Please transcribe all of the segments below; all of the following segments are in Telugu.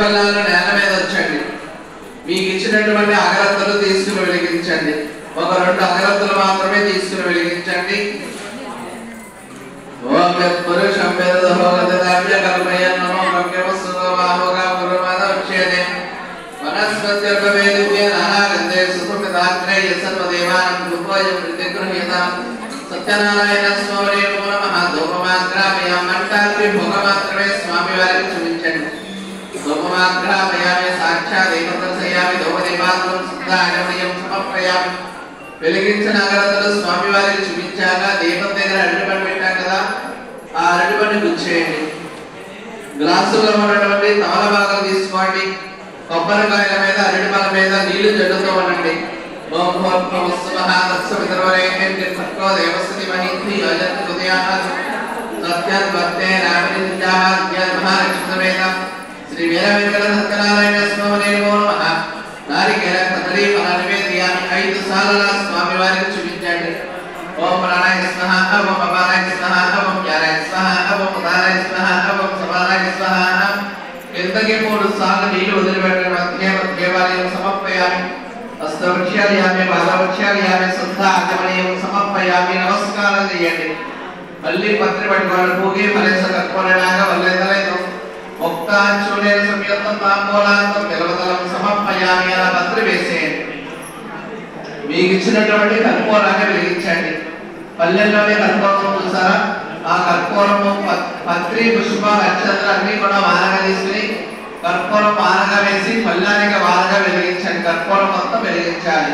బల్లాలు నేల మీద వచ్చండి. మీకు ఇచ్చినటువంటి అగరత్తులు తీసుకుని వెలిగించండి. ఒక 2 అగరత్తులు మాత్రమే తీసుకుని వెలిగించండి. ఓం పురుషం వేదోగతదావ్య కల్పయన్ నమో భక్యవస్సుతో మాహోగా పురమాదవచ్యేదే వనస్పత్యర్భవేదివ్య నానాగంధే సుఖమిదాగ్నే యసర్వదేవానం దుఃఖోయం ప్రతిగృహ్యతాం సత్యనారాయణ స్వామి నమః. ధూపమాగ్రామయాం మంటాగ్ని భోగ మాత్రమే స్వామి వారికి చూపించండి. ధూపమాగ్రామయామి సాక్షాత్ ఏకదర్శయామి ధూపదీపాత్రం శుద్ధాగమయం సమర్పయామి. వెలిగించిన అగరత్తులు స్వామి వారికి చూపించాక దీపం దగ్గర అరటిపండు పెట్టాం కదా, ఆ అరటిపండు గుచ్చేయండి. గ్లాసులో ఉన్నటువంటి తమలపాకులు తీసుకోండి. కొబ్బరికాయల మీద అరటిపండ్ల మీద నీళ్లు జల్లుతూ ఉండండి. ఓం భూర్భువస్సువః తత్సవితుర్వరేణ్యం భర్గో దేవస్య ధీమహి ధియో యో నః ప్రచోదయాత్. సత్యన్వర్తే రామనిత్యామాద్యమహాలక్ష్మీసమేత శ్రీ వీర వెంకట సత్యనారాయణ స్వామి నమః. నారికేల కదలీ ఫల నివేదయామి. 5 సార్లు స్వామి వారికి చూపించండి. ఓం ప్రాణాయ స్వాహ, ఓం అపానాయ స్వాహ, ఓం జ్ఞానాయ స్వాహ, ఓం ఉదానాయ స్వాహ, ఓం సమానాయ స్వాహ. ఇంతకీ 3 సార్లు నీళ్లు వదిలిపెట్టండి. దేవాలయం సమర్పయామి. హస్తవృక్షాలయామి, పాదవృక్షాలయామి, శుద్ధ ఆచమనీయం సమర్పయామి. నమస్కారం చేయండి. మళ్ళీ పత్రి పట్టుకోండి. పూగి ఫలేస కర్పూరనాగ వల్లెదలైదు ముక్తాంశులేన సంయుక్తం తాంబూలాంతం నిలవదలం సమర్పయామి. అలా పత్రి వేసేయండి. మీకు ఇచ్చినటువంటి కర్పూరాన్ని వెలిగించండి. పల్లెల్లోనే కర్పూరం చూసారా, ఆ కర్పూరము పత్రి పుష్ప నక్షత్రం అన్ని కూడా వానగా తీసుకుని కర్పూరం వానగా వేసి పళ్ళానికి వానగా వెలిగించండి. కర్పూరం మొత్తం వెలిగించాలి.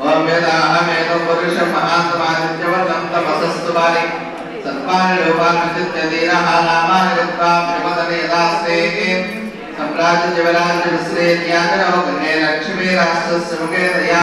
ఓం వేదాహమేదో పురుషం మహాత్మాదిత్యవర్గం తమసస్తు బాలి సర్వాణి రూపాన్విద్యధీరః నామాని రుక్కా ప్రమదనే దాస్తే సమ్రాజ్య జీవరాజ్య విశ్రేత్యాగరో గణే లక్ష్మీ రాష్ట్రస్య ముఖే దయా